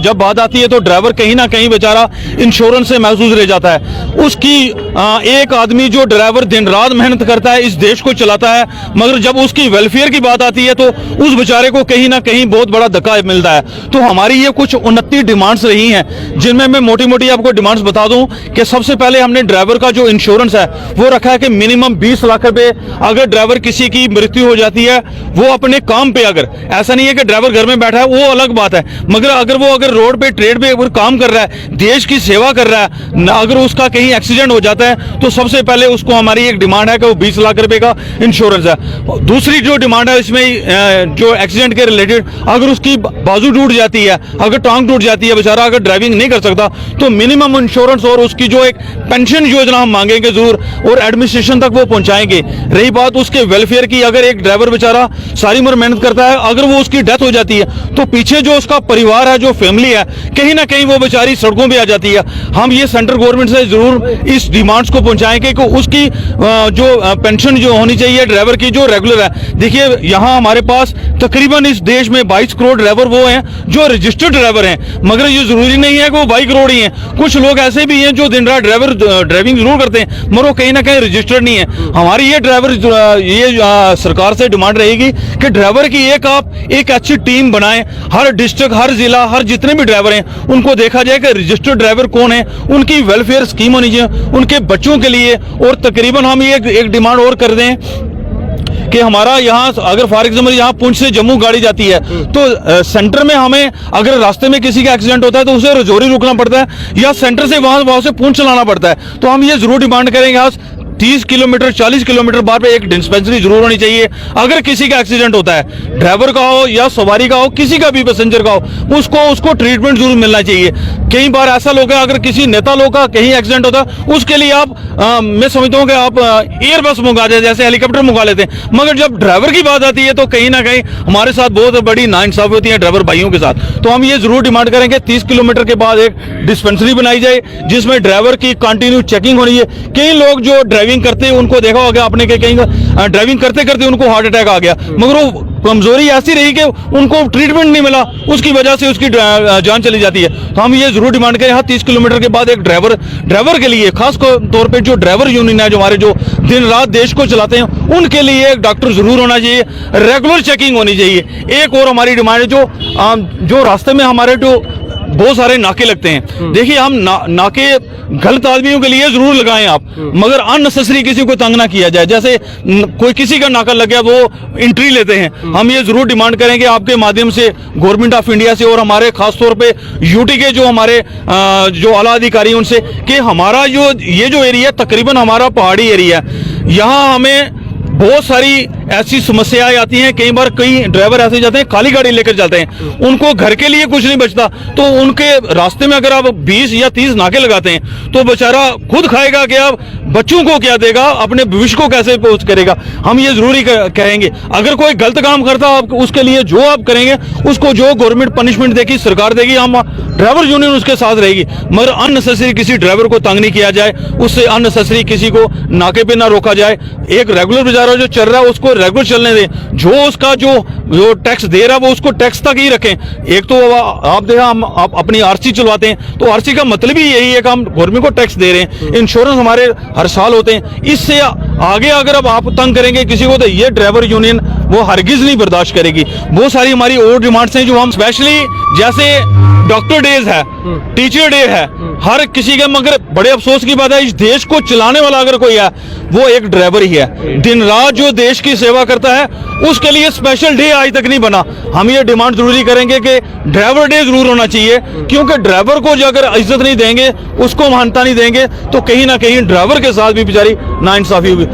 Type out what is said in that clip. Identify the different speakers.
Speaker 1: जब बात आती है तो ड्राइवर कहीं ना कहीं बेचारा इंश्योरेंस से महसूस रह जाता है। उसकी एक आदमी जो ड्राइवर दिन रात मेहनत करता है, इस देश को चलाता है, मगर जब उसकी वेलफेयर की बात आती है तो उस बेचारे को कहीं ना कहीं बहुत बड़ा धक्का मिलता है। तो हमारी ये कुछ 29 डिमांड्स रही हैं, जिनमें मैं मोटी मोटी आपको डिमांड्स बता दूं कि सबसे पहले हमने ड्राइवर का जो इंश्योरेंस है वो रखा है कि मिनिमम 20 लाख रुपए अगर ड्राइवर किसी की मृत्यु हो जाती है, वो अपने काम पे, अगर ऐसा नहीं है कि ड्राइवर घर में बैठा है वो अलग बात है, मगर अगर वो रोड पे ट्रेड पे काम कर रहा है, देश की सेवा कर रहा है, अगर उसका कहीं एक्सीडेंट हो जाता है तो सबसे पहले उसको हमारी एक डिमांड है कि वो 20 लाख रुपए का इंश्योरेंस है। दूसरी जो डिमांड है इसमें जो एक्सीडेंट के रिलेटेड, अगर उसकी बाजू टूट जाती है, अगर टांग टूट जाती है, बेचारा अगर ड्राइविंग नहीं कर सकता, तो मिनिमम इंश्योरेंस और उसकी जो एक पेंशन योजना हम मांगेंगे जरूर और एडमिनिस्ट्रेशन तक वो पहुंचाएंगे। रही बात उसके वेलफेयर की, अगर एक ड्राइवर बेचारा सारी उम्र मेहनत करता है, अगर वो उसकी डेथ हो जाती है तो पीछे जो उसका परिवार है, जो फैमिली है, कहीं ना कहीं वो बेचारी सड़कों पे आ जाती है। हम ये सेंट्रल गवर्नमेंट से जरूर इस डिमांड्स को पहुंचाएंगे कि उसकी जो पेंशन जो होनी चाहिए ड्राइवर की, जो रेगुलर है। देखिए यहाँ हमारे पास तकरीबन इस देश में 22 करोड़ ड्राइवर वो हैं जो रजिस्टर्ड ड्राइवर हैं, मगर ये जरूरी नहीं है कि वो 22 करोड़ ही हैं। कुछ लोग ऐसे भी हैं जो दिन रात ड्राइविंग जरूर करते हैं, मगर वो कहीं ना कहीं रजिस्टर्ड नहीं है। हमारी ये ड्राइवर सरकार से डिमांड रहेगी कि ड्राइवर की आप एक अच्छी टीम बनाएं, हर डिस्ट्रिक्ट, हर जिला, हर जितने भी ड्राइवर हैं उनको देखा जाए कि रजिस्टर्ड ड्राइवर कौन है, उनकी वेलफेयर स्कीम होनी चाहिए उनके बच्चों के लिए। और तकरीबन हम ये एक डिमांड और कर दें कि हमारा यहाँ अगर फॉर एग्जाम्पल यहाँ पुंछ से जम्मू गाड़ी जाती है तो सेंटर में हमें अगर रास्ते में किसी का एक्सीडेंट होता है तो उसे रजौरी रुकना पड़ता है या सेंटर से वहां से पुंछ चलाना पड़ता है। तो हम ये जरूर डिमांड करेंगे आज 30 किलोमीटर 40 किलोमीटर बाहर पे एक डिस्पेंसरी जरूर होनी चाहिए। अगर किसी का एक्सीडेंट होता है, ड्राइवर का हो या सवारी का हो, किसी का भी पैसेंजर का हो, उसको ट्रीटमेंट जरूर मिलना चाहिए। कई बार ऐसा लोग है, अगर किसी नेता लोग का कहीं एक्सीडेंट होता है उसके लिए आप मैं समझता हूँ कि आप एयर बस मंगा देते, जैसे हेलीकॉप्टर मंगा लेते हैं, मगर जब ड्राइवर की बात आती है तो कहीं ना कहीं हमारे साथ बहुत बड़ी नाइंसाफी होती है ड्राइवर भाइयों के साथ। तो हम ये जरूर डिमांड करेंगे 30 किलोमीटर के बाद एक डिस्पेंसरी बनाई जाए जिसमें ड्राइवर की कंटिन्यू चेकिंग होनी है। कई लोग जो ड्राइविंग करते हैं उनको देखा होगा आपने कि कहीं ड्राइविंग करते करते उनको हार्ट अटैक आ गया, मगर वो कमजोरी ऐसी रही कि उनको ट्रीटमेंट नहीं मिला, उसकी वजह से उसकी जान चली जाती है। तो हम ये जरूर डिमांड करें 30 किलोमीटर के बाद एक ड्राइवर के लिए, खास तौर पे जो ड्राइवर यूनियन है, जो हमारे जो दिन रात देश को चलाते हैं, उनके लिए एक डॉक्टर जरूर होना चाहिए, रेगुलर चेकिंग होनी चाहिए। एक और हमारी डिमांड है, जो रास्ते में हमारे जो बहुत सारे नाके लगते हैं, देखिए हम नाके गलत आदमियों के लिए जरूर लगाएं आप, मगर अननेसेसरी किसी को तंग ना किया जाए। जैसे कोई किसी का नाका लग गया वो एंट्री लेते हैं। हम ये जरूर डिमांड करेंगे आपके माध्यम से गवर्नमेंट ऑफ इंडिया से और हमारे खास तौर पे यूटी के जो हमारे जो आला अधिकारी उनसे कि हमारा ये जो एरिया तकरीबन हमारा पहाड़ी एरिया है, यहाँ हमें बहुत सारी ऐसी समस्याएं आती हैं। कई बार कई ड्राइवर ऐसे जाते हैं खाली गाड़ी लेकर जाते हैं, उनको घर के लिए कुछ नहीं बचता, तो उनके रास्ते में अगर आप 20 या 30 नाके लगाते हैं तो बेचारा खुद खाएगा क्या, बच्चों को क्या देगा, अपने भविष्य को कैसे पोस्ट करेगा। हम ये जरूरी कहेंगे अगर कोई गलत काम करता आप उसके लिए जो आप करेंगे उसको जो गवर्नमेंट पनिशमेंट देगी, सरकार देगी, हम ड्राइवर यूनियन उसके साथ रहेगी, मगर अननेसेसरी किसी ड्राइवर को तंग नहीं किया जाए, उससे अननेसेसरी किसी को नाके पे ना रोका जाए। एक रेगुलर बेचारा जो चल रहा है उसको रेगुलर चलने दें, जो उसका जो टैक्स दे रहा है वो उसको टैक्स तक ही रखें। एक तो आप देखा हम आप अपनी आरसी चलवाते हैं तो आरसी का मतलब ही यही है कि हम गवर्नमेंट को टैक्स दे रहे हैं, इंश्योरेंस हमारे हर साल होते हैं। इससे आगे अगर अब आप तंग करेंगे किसी को तो ये ड्राइवर यूनियन वो हरगिज नहीं बर्दाश्त करेगी। बहुत सारी हमारी और डिमांड्स हैं जो हम स्पेशली, जैसे डॉक्टर डेज है, टीचर डे है, हर किसी के, मगर बड़े अफसोस की बात है इस देश को चलाने वाला अगर कोई है वो एक ड्राइवर ही है। दिन रात जो देश की सेवा करता है उसके लिए स्पेशल डे आज तक नहीं बना। हम ये डिमांड जरूरी करेंगे कि ड्राइवर डे जरूर होना चाहिए, क्योंकि ड्राइवर को जो अगर इज्जत नहीं देंगे, उसको मान्यता नहीं देंगे, तो कहीं ना कहीं ड्राइवर के साथ भी बेचारी नाइंसाफी होगी।